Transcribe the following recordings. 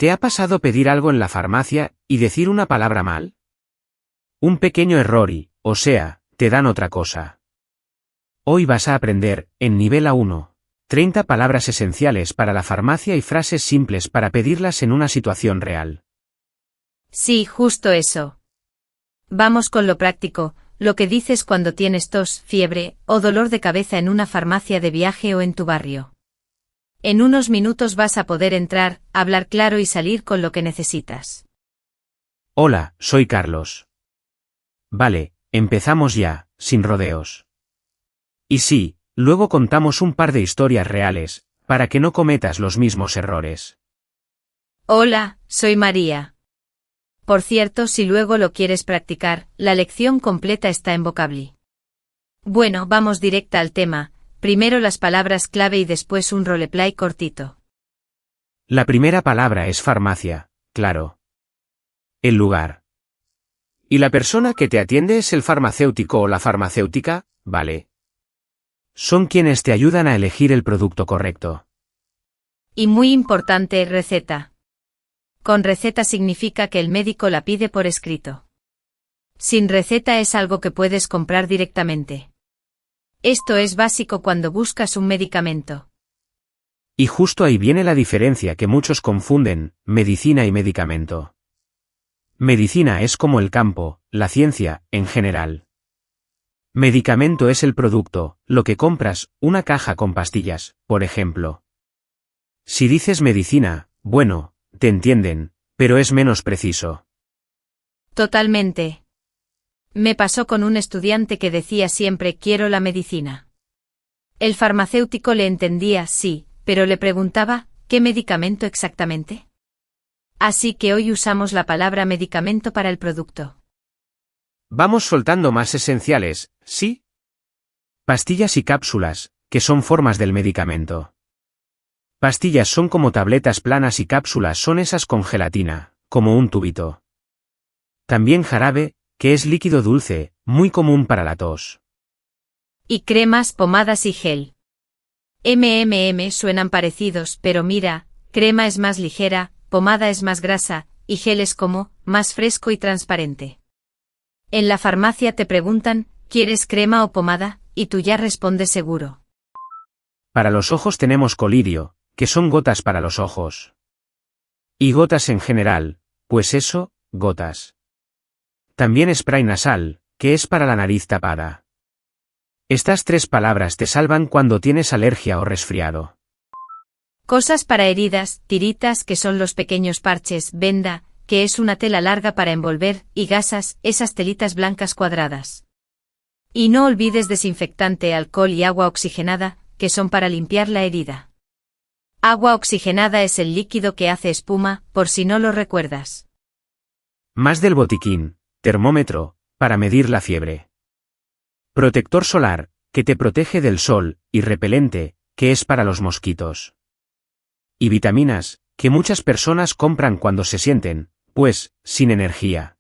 ¿Te ha pasado pedir algo en la farmacia y decir una palabra mal? Un pequeño error y, o sea, te dan otra cosa. Hoy vas a aprender, en nivel A1, 30 palabras esenciales para la farmacia y frases simples para pedirlas en una situación real. Sí, justo eso. Vamos con lo práctico, lo que dices cuando tienes tos, fiebre o dolor de cabeza en una farmacia de viaje o en tu barrio. En unos minutos vas a poder entrar, hablar claro y salir con lo que necesitas. Hola, soy Carlos. Vale, empezamos ya, sin rodeos. Y sí, luego contamos un par de historias reales, para que no cometas los mismos errores. Hola, soy María. Por cierto, si luego lo quieres practicar, la lección completa está en Vocably. Bueno, vamos directa al tema, primero las palabras clave y después un roleplay cortito. La primera palabra es farmacia, claro. El lugar. ¿Y la persona que te atiende es el farmacéutico o la farmacéutica? Vale. Son quienes te ayudan a elegir el producto correcto. Y muy importante, receta. Con receta significa que el médico la pide por escrito. Sin receta es algo que puedes comprar directamente. Esto es básico cuando buscas un medicamento. Y justo ahí viene la diferencia que muchos confunden, medicina y medicamento. Medicina es como el campo, la ciencia, en general. Medicamento es el producto, lo que compras, una caja con pastillas, por ejemplo. Si dices medicina, bueno, te entienden, pero es menos preciso. Totalmente. Me pasó con un estudiante que decía siempre quiero la medicina. El farmacéutico le entendía, sí, pero le preguntaba, ¿qué medicamento exactamente? Así que hoy usamos la palabra medicamento para el producto. Vamos soltando más esenciales, ¿sí? Pastillas y cápsulas, que son formas del medicamento. Pastillas son como tabletas planas y cápsulas son esas con gelatina, como un tubito. También jarabe, que es líquido dulce, muy común para la tos. Y cremas, pomadas y gel. Suenan parecidos, pero mira, crema es más ligera, pomada es más grasa, y gel es como, más fresco y transparente. En la farmacia te preguntan, ¿quieres crema o pomada? Y tú ya respondes seguro. Para los ojos tenemos colirio, que son gotas para los ojos. Y gotas en general, pues eso, gotas. También spray nasal, que es para la nariz tapada. Estas 3 palabras te salvan cuando tienes alergia o resfriado. Cosas para heridas, tiritas, que son los pequeños parches, venda, que es una tela larga para envolver, y gasas, esas telitas blancas cuadradas. Y no olvides desinfectante, alcohol y agua oxigenada, que son para limpiar la herida. Agua oxigenada es el líquido que hace espuma, por si no lo recuerdas. Más del botiquín, termómetro, para medir la fiebre. Protector solar, que te protege del sol, y repelente, que es para los mosquitos. Y vitaminas, que muchas personas compran cuando se sienten, pues, sin energía.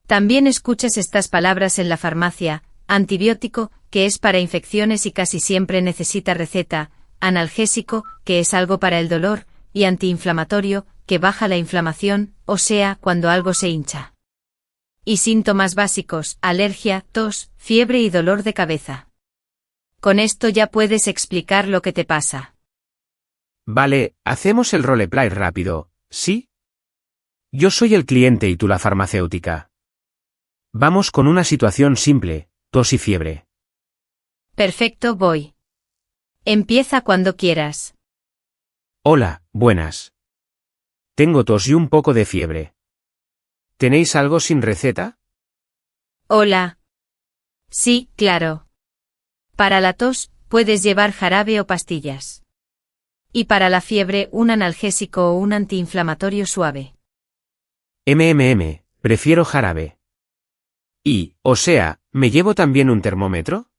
También escuchas estas palabras en la farmacia, antibiótico, que es para infecciones y casi siempre necesita receta, analgésico, que es algo para el dolor, y antiinflamatorio, que baja la inflamación, o sea, cuando algo se hincha. Y síntomas básicos, alergia, tos, fiebre y dolor de cabeza. Con esto ya puedes explicar lo que te pasa. Vale, hacemos el roleplay rápido, ¿sí? Yo soy el cliente y tú la farmacéutica. Vamos con una situación simple, tos y fiebre. Perfecto, voy. Empieza cuando quieras. Hola, buenas. Tengo tos y un poco de fiebre. ¿Tenéis algo sin receta? Hola. Sí, claro. Para la tos, puedes llevar jarabe o pastillas. Y para la fiebre, un analgésico o un antiinflamatorio suave. Prefiero jarabe. Y, o sea, ¿me llevo también un termómetro?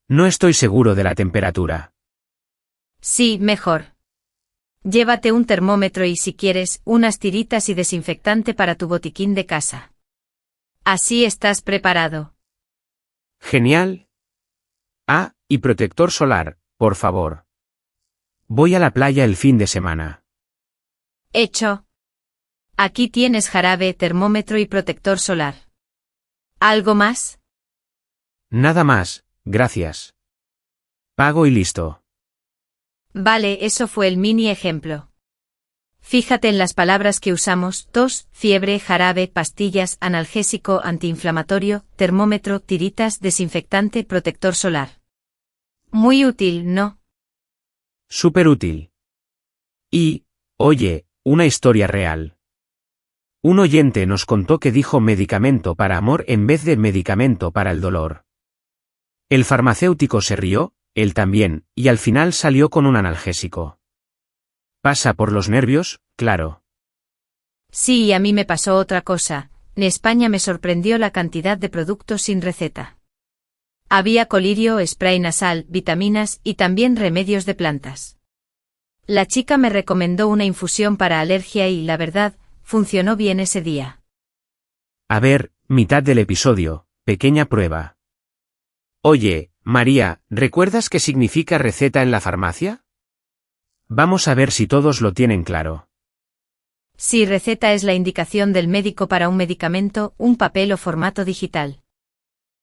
No estoy seguro de la temperatura. Sí, mejor. Llévate un termómetro y si quieres, unas tiritas y desinfectante para tu botiquín de casa. Así estás preparado. Genial. Ah, y protector solar, por favor. Voy a la playa el fin de semana. Hecho. Aquí tienes jarabe, termómetro y protector solar. ¿Algo más? Nada más, gracias. Pago y listo. Vale, eso fue el mini ejemplo. Fíjate en las palabras que usamos: tos, fiebre, jarabe, pastillas, analgésico, antiinflamatorio, termómetro, tiritas, desinfectante, protector solar. Muy útil, ¿no? Súper útil. Y, oye, una historia real. Un oyente nos contó que dijo medicamento para amor en vez de medicamento para el dolor. El farmacéutico se rió, él también, y al final salió con un analgésico. ¿Pasa por los nervios? Claro. Sí, y a mí me pasó otra cosa. En España me sorprendió la cantidad de productos sin receta. Había colirio, spray nasal, vitaminas y también remedios de plantas. La chica me recomendó una infusión para alergia y, la verdad, funcionó bien ese día. A ver, mitad del episodio, pequeña prueba. Oye, María, ¿recuerdas qué significa receta en la farmacia? Vamos a ver si todos lo tienen claro. Sí, receta es la indicación del médico para un medicamento, un papel o formato digital.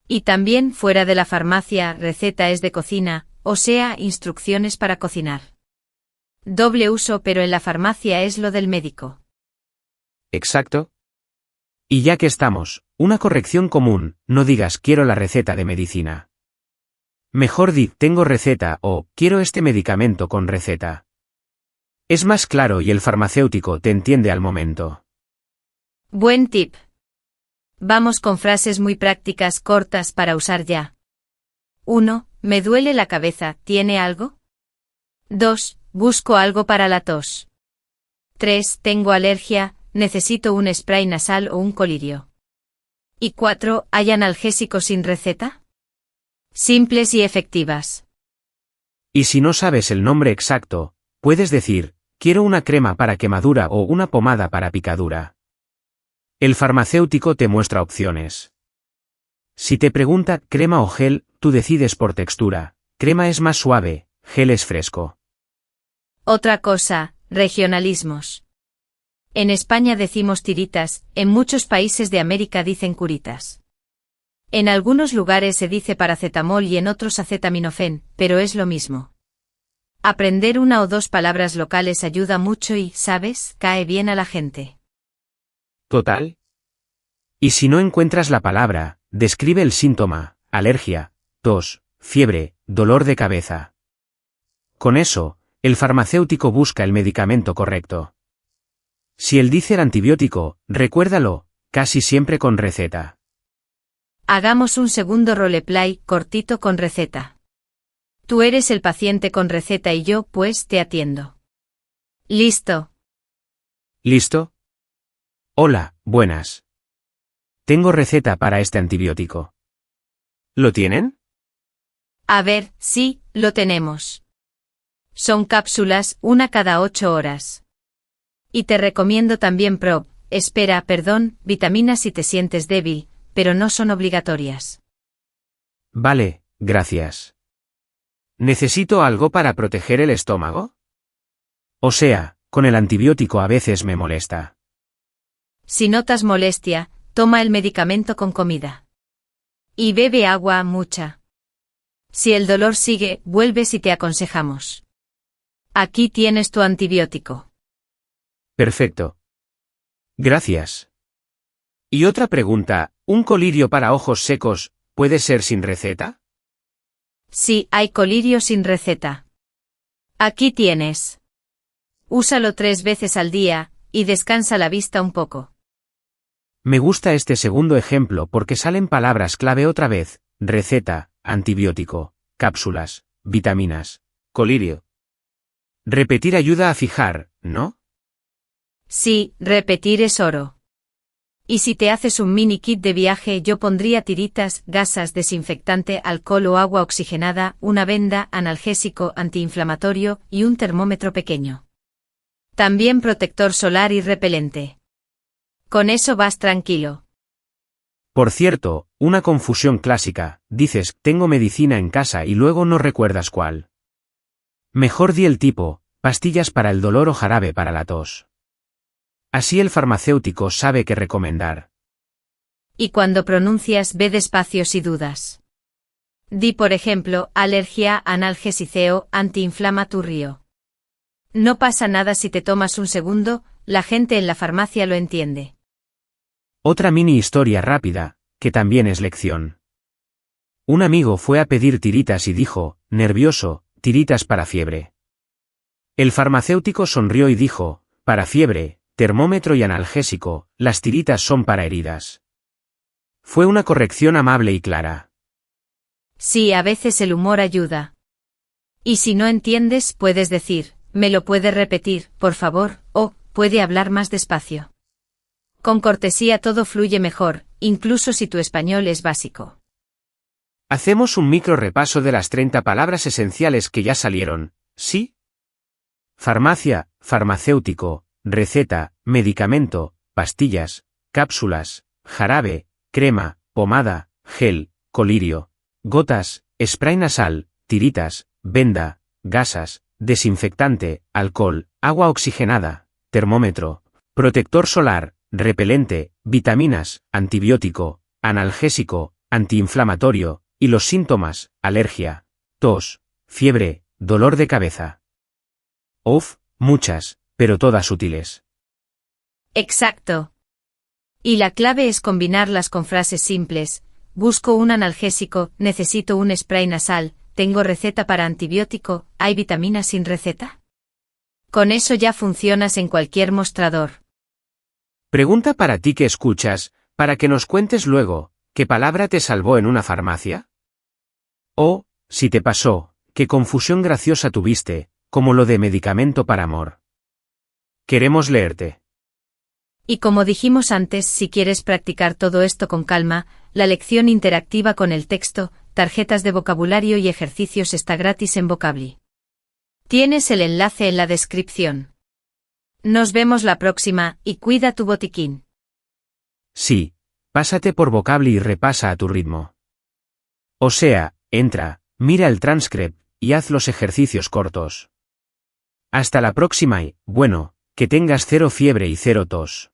Y también, fuera de la farmacia, receta es de cocina, o sea, instrucciones para cocinar. Doble uso, pero en la farmacia es lo del médico. Exacto. Y ya que estamos, una corrección común, no digas quiero la receta de medicina. Mejor di tengo receta o quiero este medicamento con receta. Es más claro y el farmacéutico te entiende al momento. Buen tip. Vamos con frases muy prácticas cortas para usar ya. 1. Me duele la cabeza, ¿tiene algo? 2. Busco algo para la tos. 3. Tengo alergia, necesito un spray nasal o un colirio. Y 4. ¿Hay analgésico sin receta? Simples y efectivas. Y si no sabes el nombre exacto, puedes decir, quiero una crema para quemadura o una pomada para picadura. El farmacéutico te muestra opciones. Si te pregunta crema o gel, tú decides por textura. Crema es más suave, gel es fresco. Otra cosa, regionalismos. En España decimos tiritas, en muchos países de América dicen curitas. En algunos lugares se dice paracetamol y en otros acetaminofén, pero es lo mismo. Aprender una o dos palabras locales ayuda mucho y, ¿sabes?, cae bien a la gente. ¿Total? Y si no encuentras la palabra, describe el síntoma, alergia, tos, fiebre, dolor de cabeza. Con eso, el farmacéutico busca el medicamento correcto. Si él dice el antibiótico, recuérdalo, casi siempre con receta. Hagamos un segundo roleplay cortito con receta. Tú eres el paciente con receta y yo, pues, te atiendo. ¿Listo? ¿Listo? Hola, buenas. Tengo receta para este antibiótico. ¿Lo tienen? A ver, sí, lo tenemos. Son cápsulas, una cada 8 horas. Y te recomiendo también vitaminas si te sientes débil, pero no son obligatorias. Vale, gracias. ¿Necesito algo para proteger el estómago? O sea, con el antibiótico a veces me molesta. Si notas molestia, toma el medicamento con comida. Y bebe agua mucha. Si el dolor sigue, vuelves y te aconsejamos. Aquí tienes tu antibiótico. Perfecto. Gracias. Y otra pregunta, ¿un colirio para ojos secos puede ser sin receta? Sí, hay colirio sin receta. Aquí tienes. Úsalo 3 veces al día, y descansa la vista un poco. Me gusta este segundo ejemplo porque salen palabras clave otra vez, receta, antibiótico, cápsulas, vitaminas, colirio. Repetir ayuda a fijar, ¿no? Sí, repetir es oro. Y si te haces un mini kit de viaje, yo pondría tiritas, gasas, desinfectante, alcohol o agua oxigenada, una venda, analgésico, antiinflamatorio y un termómetro pequeño. También protector solar y repelente. Con eso vas tranquilo. Por cierto, una confusión clásica, dices, tengo medicina en casa y luego no recuerdas cuál. Mejor di el tipo, pastillas para el dolor o jarabe para la tos. Así el farmacéutico sabe qué recomendar. Y cuando pronuncias, ve despacio si dudas. Di por ejemplo, alergia, analgesiceo, antiinflamatorio. No pasa nada si te tomas un segundo, la gente en la farmacia lo entiende. Otra mini historia rápida, que también es lección. Un amigo fue a pedir tiritas y dijo, nervioso, tiritas para fiebre. El farmacéutico sonrió y dijo, para fiebre, termómetro y analgésico, las tiritas son para heridas. Fue una corrección amable y clara. Sí, a veces el humor ayuda. Y si no entiendes, puedes decir, ¿me lo puede repetir, por favor? O, ¿puede hablar más despacio? Con cortesía todo fluye mejor, incluso si tu español es básico. Hacemos un micro repaso de las 30 palabras esenciales que ya salieron, ¿sí? Farmacia, farmacéutico, receta, medicamento, pastillas, cápsulas, jarabe, crema, pomada, gel, colirio, gotas, spray nasal, tiritas, venda, gasas, desinfectante, alcohol, agua oxigenada, termómetro, protector solar, repelente, vitaminas, antibiótico, analgésico, antiinflamatorio, y los síntomas, alergia, tos, fiebre, dolor de cabeza. Uf, muchas, pero todas útiles. Exacto. Y la clave es combinarlas con frases simples. Busco un analgésico, necesito un spray nasal, tengo receta para antibiótico, ¿hay vitaminas sin receta? Con eso ya funcionas en cualquier mostrador. Pregunta para ti que escuchas, para que nos cuentes luego, ¿qué palabra te salvó en una farmacia? O, si te pasó, qué confusión graciosa tuviste, como lo de medicamento para amor. Queremos leerte. Y como dijimos antes, si quieres practicar todo esto con calma, la lección interactiva con el texto, tarjetas de vocabulario y ejercicios está gratis en Vocably. Tienes el enlace en la descripción. Nos vemos la próxima, y cuida tu botiquín. Sí, pásate por Vocably y repasa a tu ritmo. O sea, entra, mira el transcript, y haz los ejercicios cortos. Hasta la próxima y, bueno, que tengas 0 fiebre y 0 tos.